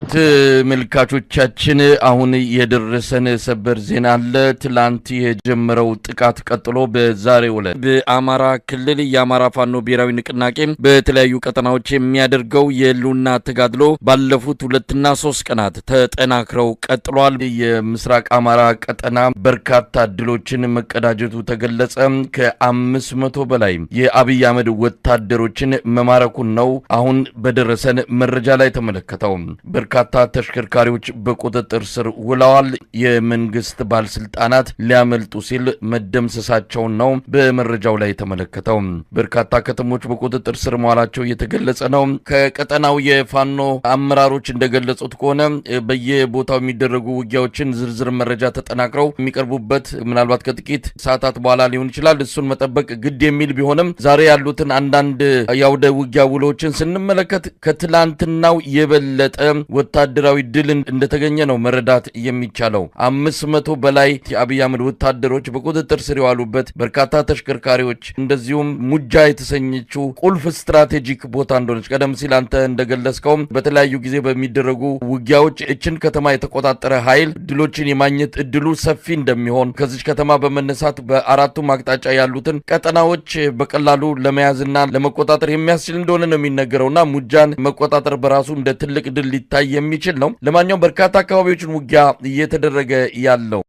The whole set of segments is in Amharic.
ተመልካቾቻችን አሁን የደረሰን ሰበር ዜና አለ። ትላንት የጀመረው ጥቃት ቀጥሎ በዛሬው ዕለት በአማራ ክልል የአማራ ፋኖ ብሔራዊ ንቅናቄ በተለያዩ ቀጠናዎች የሚያደርገው የሉና ተጋድሎ ባለፉት 2 እና 3 ቀናት ተጠናክረው ቀጥሏል። የምስራቅ አማራ ቀጠና በርካታ ድሎችን መቀዳጀቱ ተገለጸ። ከ500 በላይ የአብይ አህመድ ወታደሮችን መማረኩን ነው አሁን በደረሰን መረጃ ላይ ተመለከተው። በርካታ ተሽከርካሪዎች በቁጥጥር ስር ውለዋል። የመንግስት ባለስልጣናት ሊያመልጡ ሲል መደምሰሳቸው ነው በመረጃው ላይ ተመለከተው። በርካታ ከተሞች በቁጥጥር ስር መዋላቸው እየተገለጸ ነው። ከቀጠናው የፋኖ አመራሮች እንደገለጹት ከሆነ በየቦታው የሚደረጉ ውጊያዎችን ዝርዝር መረጃ ተጠናክረው የሚቀርቡበት ምናልባት ከጥቂት ሰዓታት በኋላ ሊሆን ይችላል። እሱን መጠበቅ ግድ የሚል ቢሆንም ዛሬ ያሉትን አንዳንድ ያውደ ውጊያ ውሎችን ስንመለከት ከትላንትናው የበለጠ ወታደራዊ ድል እንደተገኘ ነው መረዳት የሚቻለው። 500 በላይ የአብይ አህመድ ወታደሮች በቁጥጥር ስር የዋሉበት በርካታ ተሽከርካሪዎች እንደዚሁም ሙጃ የተሰኘችው ቁልፍ ስትራቴጂክ ቦታ እንደሆነች ቀደም ሲል አንተ እንደገለጽከው በተለያዩ ጊዜ በሚደረጉ ውጊያዎች እችን ከተማ የተቆጣጠረ ኃይል ድሎችን የማግኘት እድሉ ሰፊ እንደሚሆን ከዚህ ከተማ በመነሳት በአራቱም አቅጣጫ ያሉትን ቀጠናዎች በቀላሉ ለመያዝና ለመቆጣጠር የሚያስችል እንደሆነ ነው የሚነገረውና ሙጃን መቆጣጠር በራሱ እንደ ትልቅ ድል ሊታይ የሚችል ነው። ለማንኛውም በርካታ አካባቢዎችን ውጊያ እየተደረገ ያለው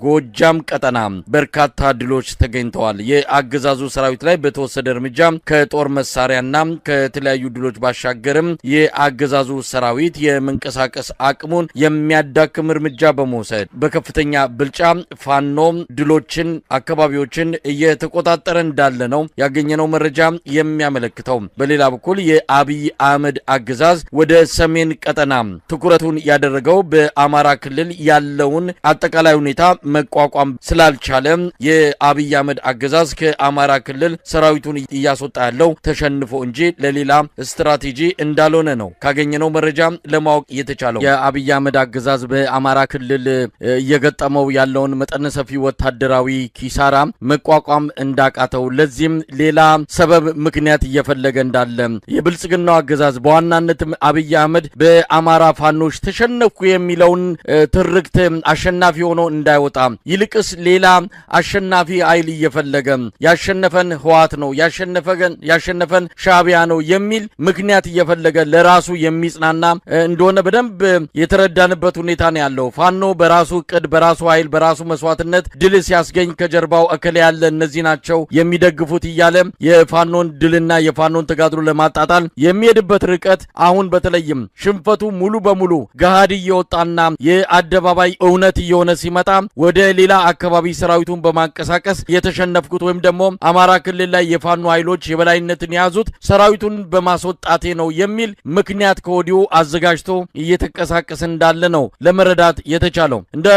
ጎጃም ቀጠና በርካታ ድሎች ተገኝተዋል። የአገዛዙ ሰራዊት ላይ በተወሰደ እርምጃ ከጦር መሳሪያና ከተለያዩ ድሎች ባሻገርም የአገዛዙ ሰራዊት የመንቀሳቀስ አቅሙን የሚያዳክም እርምጃ በመውሰድ በከፍተኛ ብልጫ ፋኖ ድሎችን አካባቢዎችን እየተቆጣጠረ እንዳለ ነው ያገኘነው መረጃ የሚያመለክተው። በሌላ በኩል የአብይ አህመድ አገዛዝ ወደ ሰሜን ቀጠና ትኩረቱን ያደረገው በአማራ ክልል ያለውን አጠቃላይ ሁኔታ መቋቋም ስላልቻለ የአብይ አህመድ አገዛዝ ከአማራ ክልል ሰራዊቱን እያስወጣ ያለው ተሸንፎ እንጂ ለሌላ ስትራቴጂ እንዳልሆነ ነው ካገኘነው መረጃ ለማወቅ የተቻለው። የአብይ አህመድ አገዛዝ በአማራ ክልል እየገጠመው ያለውን መጠነ ሰፊ ወታደራዊ ኪሳራ መቋቋም እንዳቃተው ለዚህም ሌላ ሰበብ ምክንያት እየፈለገ እንዳለ የብልጽግናው አገዛዝ በዋናነትም አብይ አህመድ በአማራ ፋኖች ተሸነፉ የሚለውን ትርክት አሸናፊ ሆኖ እንዳይወጣ ይልቅስ ሌላ አሸናፊ ኃይል እየፈለገ ያሸነፈን ህወሓት ነው ያሸነፈን ሻዕቢያ ነው የሚል ምክንያት እየፈለገ ለራሱ የሚጽናና እንደሆነ በደንብ የተረዳንበት ሁኔታ ነው ያለው። ፋኖ በራሱ እቅድ በራሱ ኃይል በራሱ መስዋዕትነት ድል ሲያስገኝ ከጀርባው እከለ ያለ እነዚህ ናቸው የሚደግፉት እያለ የፋኖን ድልና የፋኖን ተጋድሎ ለማጣጣል የሚሄድበት ርቀት አሁን በተለይም ሽንፈቱ ሙሉ በሙሉ ገሃድ እየወጣና የአደባባይ እውነት እየሆነ ሲመጣ ወደ ሌላ አካባቢ ሰራዊቱን በማንቀሳቀስ የተሸነፍኩት ወይም ደግሞ አማራ ክልል ላይ የፋኖ ኃይሎች የበላይነትን የያዙት ሰራዊቱን በማስወጣቴ ነው የሚል ምክንያት ከወዲሁ አዘጋጅቶ እየተንቀሳቀሰ እንዳለ ነው ለመረዳት የተቻለው። እንደ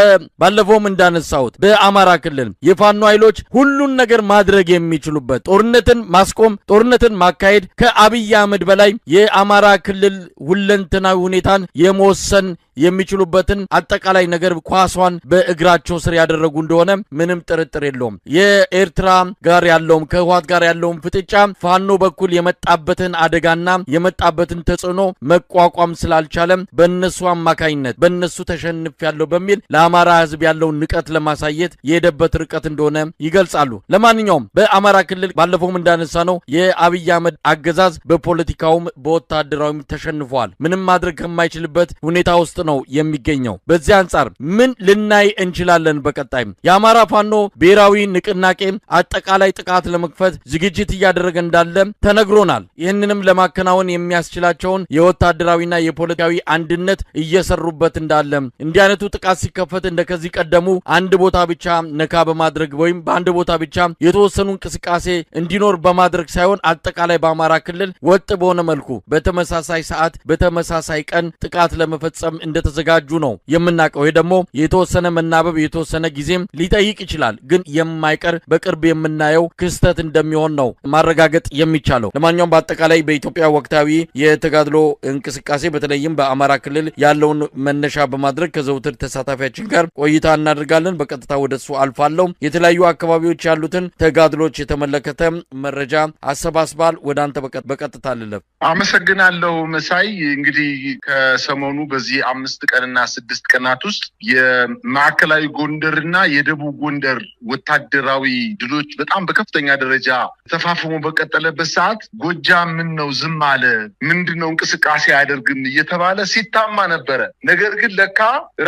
ባለፈውም እንዳነሳሁት በአማራ ክልል የፋኖ ኃይሎች ሁሉን ነገር ማድረግ የሚችሉበት ጦርነትን ማስቆም ጦርነትን ማካሄድ ከአብይ አህመድ በላይ የአማራ ክልል ሁለንተናዊ ሁኔታን የመወሰን የሚችሉበትን አጠቃላይ ነገር ኳሷን በእግራቸው ስር ያደረጉ እንደሆነ ምንም ጥርጥር የለውም። የኤርትራ ጋር ያለውም ከህወሓት ጋር ያለውም ፍጥጫ ፋኖ በኩል የመጣበትን አደጋና የመጣበትን ተጽዕኖ መቋቋም ስላልቻለም በእነሱ አማካኝነት በእነሱ ተሸንፍ ያለው በሚል ለአማራ ህዝብ ያለውን ንቀት ለማሳየት የሄደበት ርቀት እንደሆነ ይገልጻሉ። ለማንኛውም በአማራ ክልል ባለፈውም እንዳነሳ ነው የአብይ አህመድ አገዛዝ በፖለቲካውም በወታደራዊም ተሸንፏል። ምንም ማድረግ ከማይችልበት ሁኔታ ውስጥ ነው የሚገኘው። በዚህ አንጻር ምን ልናይ እንችላለን? በቀጣይም የአማራ ፋኖ ብሔራዊ ንቅናቄ አጠቃላይ ጥቃት ለመክፈት ዝግጅት እያደረገ እንዳለ ተነግሮናል። ይህንንም ለማከናወን የሚያስችላቸውን የወታደራዊና የፖለቲካዊ አንድነት እየሰሩበት እንዳለ እንዲህ አይነቱ ጥቃት ሲከፈት እንደከዚህ ቀደሙ አንድ ቦታ ብቻ ነካ በማድረግ ወይም በአንድ ቦታ ብቻ የተወሰኑ እንቅስቃሴ እንዲኖር በማድረግ ሳይሆን አጠቃላይ በአማራ ክልል ወጥ በሆነ መልኩ በተመሳሳይ ሰዓት በተመሳሳይ ቀን ጥቃት ለመፈጸም እንደተዘጋጁ ነው የምናቀው። ይሄ ደግሞ የተወሰነ መናበብ የተወሰነ ጊዜም ሊጠይቅ ይችላል፣ ግን የማይቀር በቅርብ የምናየው ክስተት እንደሚሆን ነው ማረጋገጥ የሚቻለው። ለማንኛውም በአጠቃላይ በኢትዮጵያ ወቅታዊ የተጋድሎ እንቅስቃሴ በተለይም በአማራ ክልል ያለውን መነሻ በማድረግ ከዘውትር ተሳታፊያችን ጋር ቆይታ እናደርጋለን። በቀጥታ ወደሱ አልፋለሁ። የተለያዩ አካባቢዎች ያሉትን ተጋድሎች የተመለከተ መረጃ አሰባስባል። ወደ አንተ በቀጥታ ልለፍ። አመሰግናለሁ መሳይ። እንግዲህ ከሰሞኑ በዚህ 5 ቀንና 6 ቀናት ውስጥ የማዕከላዊ ጎንደርና የደቡብ ጎንደር ወታደራዊ ድሎች በጣም በከፍተኛ ደረጃ ተፋፍሞ በቀጠለበት ሰዓት ጎጃም ምን ነው ዝም አለ፣ ምንድነው እንቅስቃሴ አያደርግም እየተባለ ሲታማ ነበረ። ነገር ግን ለካ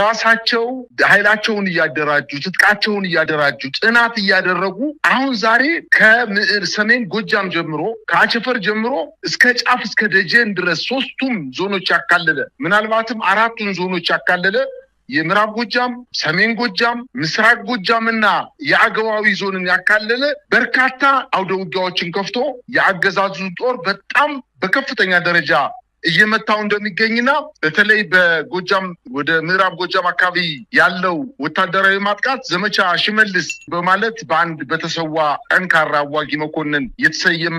ራሳቸው ኃይላቸውን እያደራጁ ትጥቃቸውን እያደራጁ ጥናት እያደረጉ አሁን ዛሬ ከሰሜን ጎጃም ጀምሮ ከአቸፈር ጀምሮ እስከ ጫፍ እስከ ደጀን ድረስ 3ቱም ዞኖች ያካለለ ምናልባትም 4ቱን ዞኖች ያካለለ የምዕራብ ጎጃም፣ ሰሜን ጎጃም፣ ምስራቅ ጎጃምና የአገዋዊ ዞንን ያካለለ በርካታ አውደ ውጊያዎችን ከፍቶ የአገዛዙ ጦር በጣም በከፍተኛ ደረጃ እየመታው እንደሚገኝና በተለይ በጎጃም ወደ ምዕራብ ጎጃም አካባቢ ያለው ወታደራዊ ማጥቃት ዘመቻ ሽመልስ በማለት በአንድ በተሰዋ ጠንካራ አዋጊ መኮንን የተሰየመ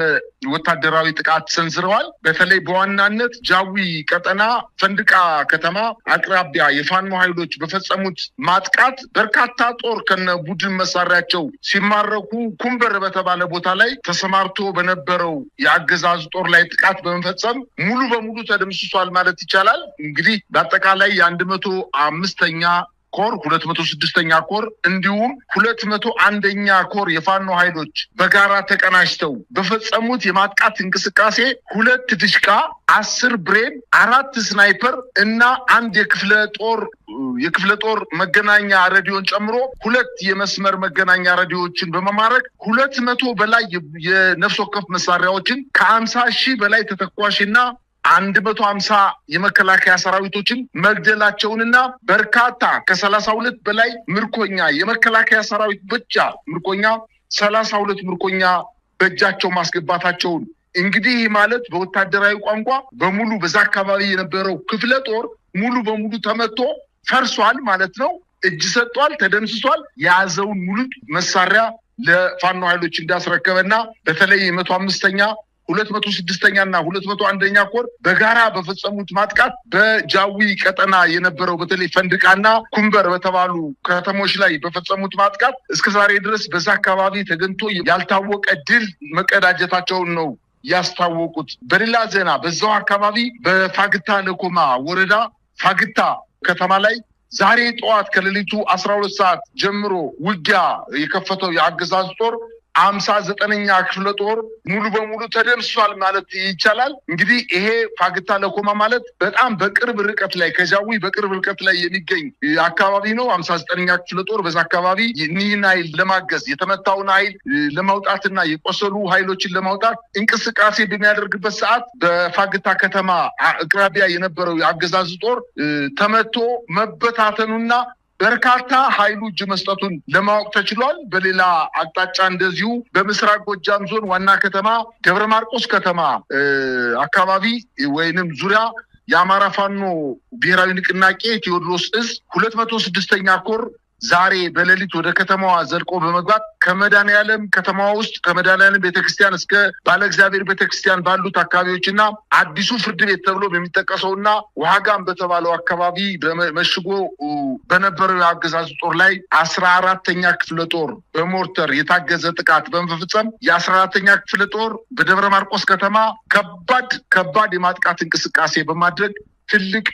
ወታደራዊ ጥቃት ሰንዝረዋል። በተለይ በዋናነት ጃዊ ቀጠና ፈንድቃ ከተማ አቅራቢያ የፋኖ ኃይሎች በፈጸሙት ማጥቃት በርካታ ጦር ከነ ቡድን መሳሪያቸው ሲማረኩ ኩምበር በተባለ ቦታ ላይ ተሰማርቶ በነበረው የአገዛዝ ጦር ላይ ጥቃት በመፈጸም ሙሉ በሙሉ ተደምስሷል ማለት ይቻላል። እንግዲህ በአጠቃላይ የ105ኛ ኮር 206ኛ ኮር እንዲሁም 201ኛ ኮር የፋኖ ኃይሎች በጋራ ተቀናጅተው በፈጸሙት የማጥቃት እንቅስቃሴ 2 ድሽቃ፣ 10 ብሬን፣ 4 ስናይፐር እና 1 የክፍለ ጦር መገናኛ ሬዲዮን ጨምሮ 2 የመስመር መገናኛ ሬዲዮዎችን በመማረክ 200 በላይ የነፍስ ወከፍ መሳሪያዎችን ከ50,000 በላይ ተተኳሽና 150 የመከላከያ ሰራዊቶችን መግደላቸውንና በርካታ ከ32 በላይ ምርኮኛ የመከላከያ ሰራዊት ብቻ ምርኮኛ 32 ምርኮኛ በእጃቸው ማስገባታቸውን እንግዲህ ማለት በወታደራዊ ቋንቋ በሙሉ በዛ አካባቢ የነበረው ክፍለ ጦር ሙሉ በሙሉ ተመቶ ፈርሷል ማለት ነው። እጅ ሰጥቷል፣ ተደምስሷል። የያዘውን ሙሉ መሳሪያ ለፋኖ ኃይሎች እንዳስረከበና በተለይ 105ኛ 206ኛና 201ኛ ኮር በጋራ በፈጸሙት ማጥቃት በጃዊ ቀጠና የነበረው በተለይ ፈንድቃና ኩምበር በተባሉ ከተሞች ላይ በፈጸሙት ማጥቃት እስከዛሬ ድረስ በዛ አካባቢ ተገንቶ ያልታወቀ ድል መቀዳጀታቸውን ነው ያስታወቁት። በሌላ ዜና በዛው አካባቢ በፋግታ ለኮማ ወረዳ ፋግታ ከተማ ላይ ዛሬ ጠዋት ከሌሊቱ 12 ሰዓት ጀምሮ ውጊያ የከፈተው የአገዛዝ ጦር 59ኛ ክፍለ ጦር ሙሉ በሙሉ ተደምስሷል ማለት ይቻላል። እንግዲህ ይሄ ፋግታ ለኮማ ማለት በጣም በቅርብ ርቀት ላይ ከጃዊ በቅርብ ርቀት ላይ የሚገኝ አካባቢ ነው። 59ኛ ክፍለ ጦር በዛ አካባቢ ይህን ኃይል ለማገዝ የተመታውን ኃይል ለማውጣትና የቆሰሉ ኃይሎችን ለማውጣት እንቅስቃሴ በሚያደርግበት ሰዓት በፋግታ ከተማ አቅራቢያ የነበረው የአገዛዝ ጦር ተመቶ መበታተኑና በርካታ ኃይሉ እጅ መስጠቱን ለማወቅ ተችሏል። በሌላ አቅጣጫ እንደዚሁ በምስራቅ ጎጃም ዞን ዋና ከተማ ደብረ ማርቆስ ከተማ አካባቢ ወይንም ዙሪያ የአማራ ፋኖ ብሔራዊ ንቅናቄ ቴዎድሮስ እዝ 206ኛ ኮር ዛሬ በሌሊት ወደ ከተማዋ ዘልቆ በመግባት ከመድኃኔዓለም ከተማዋ ውስጥ ከመድኃኔዓለም ቤተክርስቲያን እስከ ባለ እግዚአብሔር ቤተክርስቲያን ባሉት አካባቢዎችና አዲሱ ፍርድ ቤት ተብሎ በሚጠቀሰውና ዋጋም በተባለው አካባቢ መሽጎ በነበረው የአገዛዙ ጦር ላይ 14ኛ ክፍለ ጦር በሞርተር የታገዘ ጥቃት በመፈጸም የ14ኛ ክፍለ ጦር በደብረ ማርቆስ ከተማ ከባድ የማጥቃት እንቅስቃሴ በማድረግ ትልቅ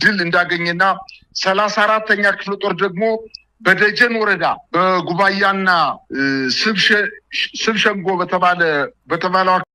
ድል እንዳገኘና 34ኛ ክፍለ ጦር ደግሞ በደጀን ወረዳ በጉባያና ስብሸንጎ በተባለው